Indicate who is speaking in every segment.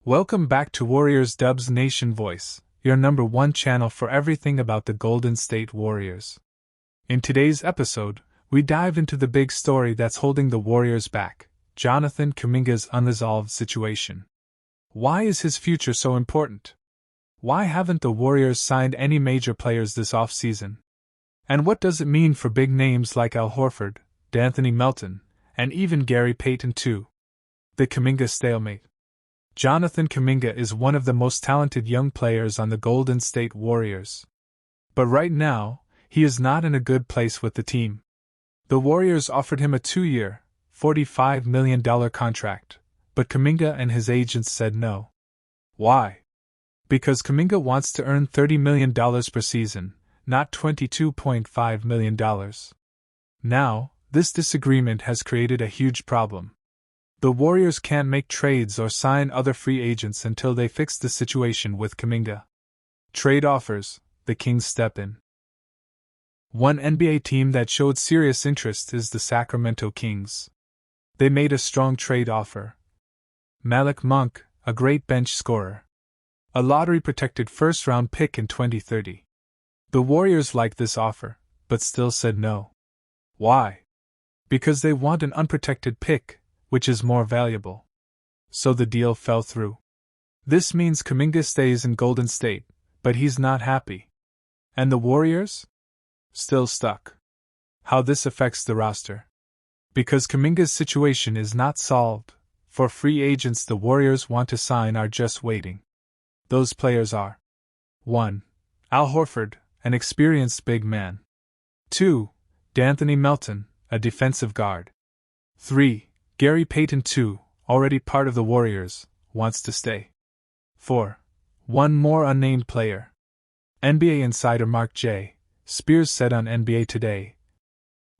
Speaker 1: Welcome back to Warriors Dubs Nation Voice, your number one channel for everything about the Golden State Warriors. In today's episode, we dive into the big story that's holding the Warriors back, Jonathan Kuminga's unresolved situation. Why is his future so important? Why haven't the Warriors signed any major players this offseason? And what does it mean for big names like Al Horford, D'Anthony Melton, and even Gary Payton too? The Kuminga stalemate. Jonathan Kuminga is one of the most talented young players on the Golden State Warriors. But right now, he is not in a good place with the team. The Warriors offered him a 2-year, $45 million contract, but Kuminga and his agents said no. Why? Because Kuminga wants to earn $30 million per season, not $22.5 million. Now, this disagreement has created a huge problem. The Warriors can't make trades or sign other free agents until they fix the situation with Kuminga. Trade offers, the Kings step in. One NBA team that showed serious interest is the Sacramento Kings. They made a strong trade offer. Malik Monk, a great bench scorer. A lottery-protected first-round pick in 2030. The Warriors liked this offer, but still said no. Why? Because they want an unprotected pick, which is more valuable. So the deal fell through. This means Kuminga stays in Golden State, but he's not happy. And the Warriors? Still stuck. How this affects the roster? Because Kuminga's situation is not solved, for free agents the Warriors want to sign are just waiting. Those players are 1. Al Horford, an experienced big man. 2. D'Anthony Melton, a defensive guard. 3. Gary Payton II, already part of the Warriors, wants to stay. 4. One more unnamed player. NBA insider Mark J. Spears said on NBA Today,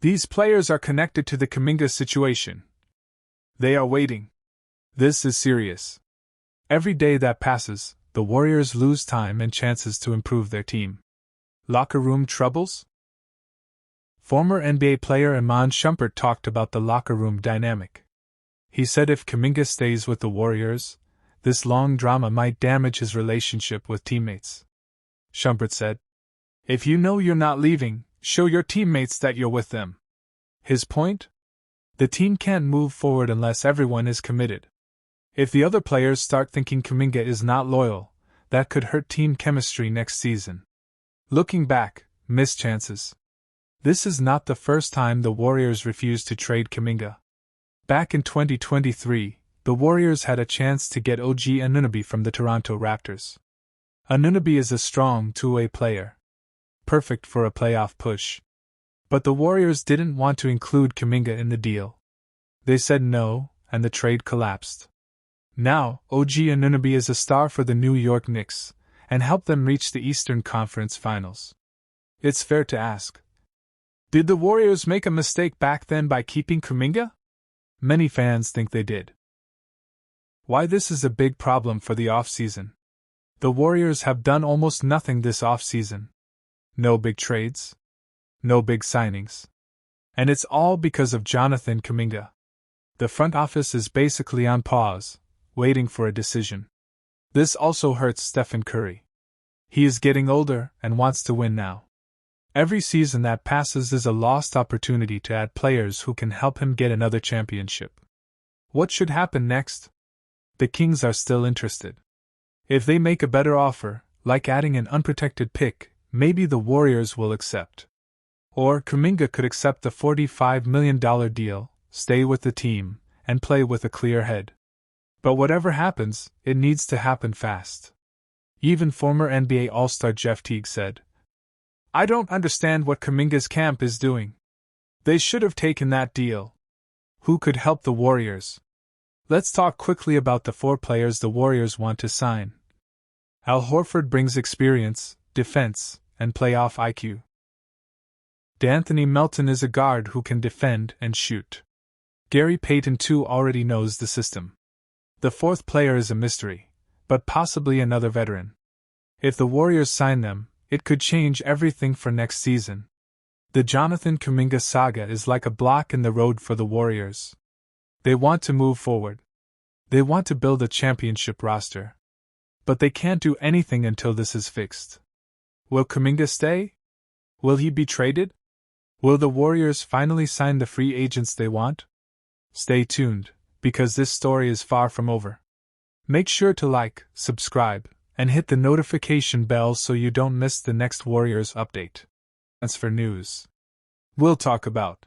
Speaker 1: "These players are connected to the Kuminga situation. They are waiting. This is serious." Every day that passes, the Warriors lose time and chances to improve their team. Locker room troubles? Former NBA player Iman Shumpert talked about the locker room dynamic. He said if Kuminga stays with the Warriors, this long drama might damage his relationship with teammates. Shumpert said, "If you know you're not leaving, show your teammates that you're with them." His point? The team can't move forward unless everyone is committed. If the other players start thinking Kuminga is not loyal, that could hurt team chemistry next season. Looking back, missed chances. This is not the first time the Warriors refused to trade Kuminga. Back in 2023, the Warriors had a chance to get OG Anunoby from the Toronto Raptors. Anunoby is a strong two-way player. Perfect for a playoff push. But the Warriors didn't want to include Kuminga in the deal. They said no, and the trade collapsed. Now, OG Anunoby is a star for the New York Knicks, and helped them reach the Eastern Conference Finals. It's fair to ask, did the Warriors make a mistake back then by keeping Kuminga? Many fans think they did. Why this is a big problem for the offseason? The Warriors have done almost nothing this offseason. No big trades. No big signings. And it's all because of Jonathan Kuminga. The front office is basically on pause, waiting for a decision. This also hurts Stephen Curry. He is getting older and wants to win now. Every season that passes is a lost opportunity to add players who can help him get another championship. What should happen next? The Kings are still interested. If they make a better offer, like adding an unprotected pick, maybe the Warriors will accept. Or Kuminga could accept the $45 million deal, stay with the team, and play with a clear head. But whatever happens, it needs to happen fast. Even former NBA All-Star Jeff Teague said, "I don't understand what Kuminga's camp is doing. They should have taken that deal." Who could help the Warriors? Let's talk quickly about the 4 players the Warriors want to sign. Al Horford brings experience, defense, and playoff IQ. D'Anthony Melton is a guard who can defend and shoot. Gary Payton II already knows the system. The 4th player is a mystery, but possibly another veteran. If the Warriors sign them, it could change everything for next season. The Jonathan Kuminga saga is like a block in the road for the Warriors. They want to move forward. They want to build a championship roster. But they can't do anything until this is fixed. Will Kuminga stay? Will he be traded? Will the Warriors finally sign the free agents they want? Stay tuned, because this story is far from over. Make sure to like, subscribe, and hit the notification bell so you don't miss the next Warriors update. As for news, we'll talk about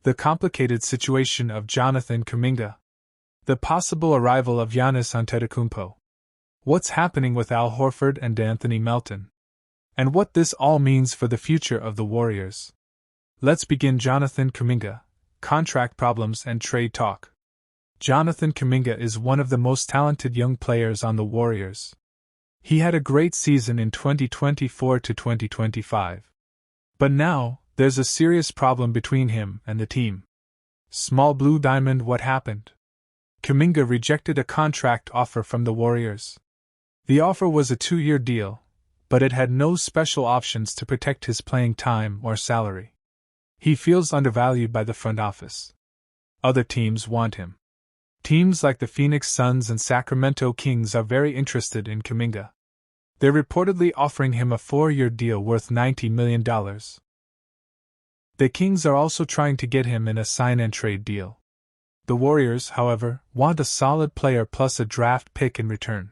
Speaker 1: the complicated situation of Jonathan Kuminga, the possible arrival of Giannis Antetokounmpo, what's happening with Al Horford and Anthony Melton, and what this all means for the future of the Warriors. Let's begin. Jonathan Kuminga, contract problems and trade talk. Jonathan Kuminga is one of the most talented young players on the Warriors. He had a great season in 2024 to 2025. But now, there's a serious problem between him and the team. Small Blue Diamond, what happened? Kuminga rejected a contract offer from the Warriors. The offer was a 2-year deal, but it had no special options to protect his playing time or salary. He feels undervalued by the front office. Other teams want him. Teams like the Phoenix Suns and Sacramento Kings are very interested in Kuminga. They're reportedly offering him a 4-year deal worth $90 million. The Kings are also trying to get him in a sign-and-trade deal. The Warriors, however, want a solid player plus a draft pick in return.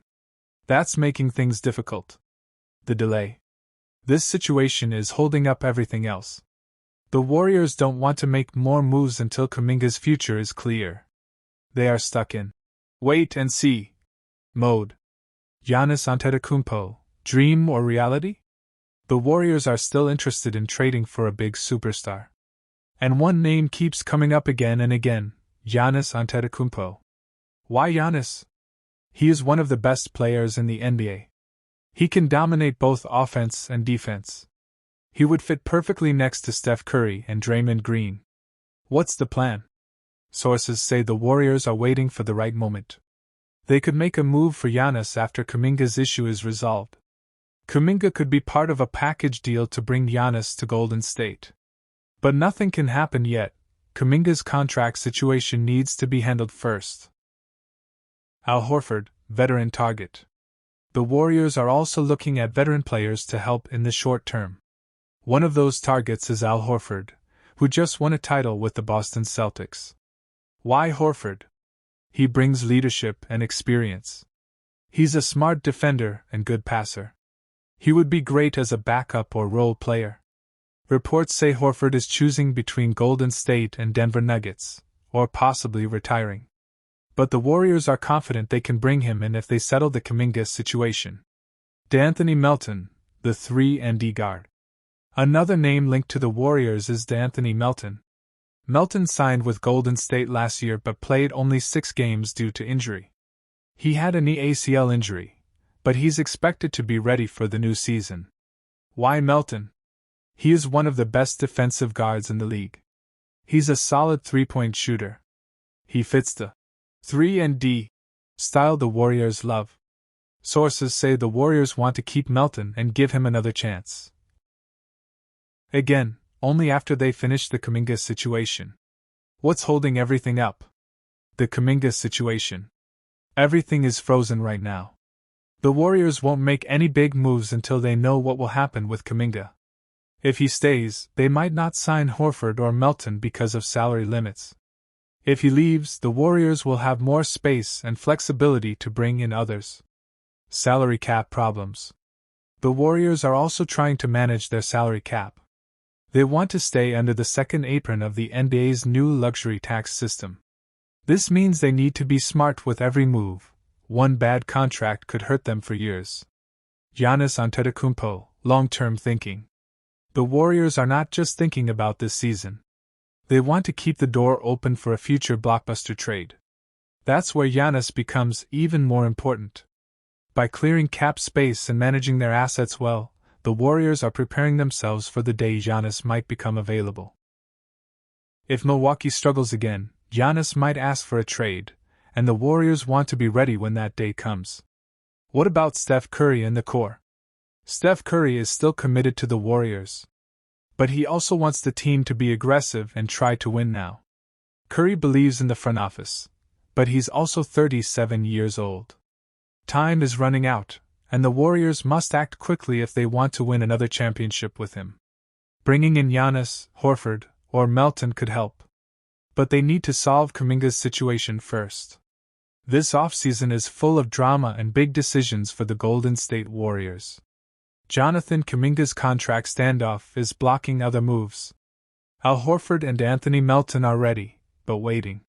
Speaker 1: That's making things difficult. The delay. This situation is holding up everything else. The Warriors don't want to make more moves until Kuminga's future is clear. They are stuck in wait-and-see mode. Giannis Antetokounmpo, dream or reality? The Warriors are still interested in trading for a big superstar. And one name keeps coming up again and again, Giannis Antetokounmpo. Why Giannis? He is one of the best players in the NBA. He can dominate both offense and defense. He would fit perfectly next to Steph Curry and Draymond Green. What's the plan? Sources say the Warriors are waiting for the right moment. They could make a move for Giannis after Kuminga's issue is resolved. Kuminga could be part of a package deal to bring Giannis to Golden State. But nothing can happen yet. Kuminga's contract situation needs to be handled first. Al Horford, veteran target. The Warriors are also looking at veteran players to help in the short term. One of those targets is Al Horford, who just won a title with the Boston Celtics. Why Horford? He brings leadership and experience. He's a smart defender and good passer. He would be great as a backup or role player. Reports say Horford is choosing between Golden State and Denver Nuggets, or possibly retiring. But the Warriors are confident they can bring him in if they settle the Kuminga situation. D'Anthony Melton, the 3-and-D guard. Another name linked to the Warriors is D'Anthony Melton. Melton signed with Golden State last year but played only 6 games due to injury. He had a knee ACL injury, but he's expected to be ready for the new season. Why Melton? He is one of the best defensive guards in the league. He's a solid 3-point shooter. He fits the 3-and-D style the Warriors love. Sources say the Warriors want to keep Melton and give him another chance. Again, only after they finish the Kuminga situation. What's holding everything up? The Kuminga situation. Everything is frozen right now. The Warriors won't make any big moves until they know what will happen with Kuminga. If he stays, they might not sign Horford or Melton because of salary limits. If he leaves, the Warriors will have more space and flexibility to bring in others. Salary cap problems. The Warriors are also trying to manage their salary cap. They want to stay under the second apron of the NBA's new luxury tax system. This means they need to be smart with every move. One bad contract could hurt them for years. Giannis Antetokounmpo, long-term thinking. The Warriors are not just thinking about this season. They want to keep the door open for a future blockbuster trade. That's where Giannis becomes even more important. By clearing cap space and managing their assets well, the Warriors are preparing themselves for the day Giannis might become available. If Milwaukee struggles again, Giannis might ask for a trade, and the Warriors want to be ready when that day comes. What about Steph Curry and the core? Steph Curry is still committed to the Warriors. But he also wants the team to be aggressive and try to win now. Curry believes in the front office. But he's also 37 years old. Time is running out, and the Warriors must act quickly if they want to win another championship with him. Bringing in Giannis, Horford, or Melton could help. But they need to solve Kuminga's situation first. This offseason is full of drama and big decisions for the Golden State Warriors. Jonathan Kuminga's contract standoff is blocking other moves. Al Horford and Anthony Melton are ready, but waiting.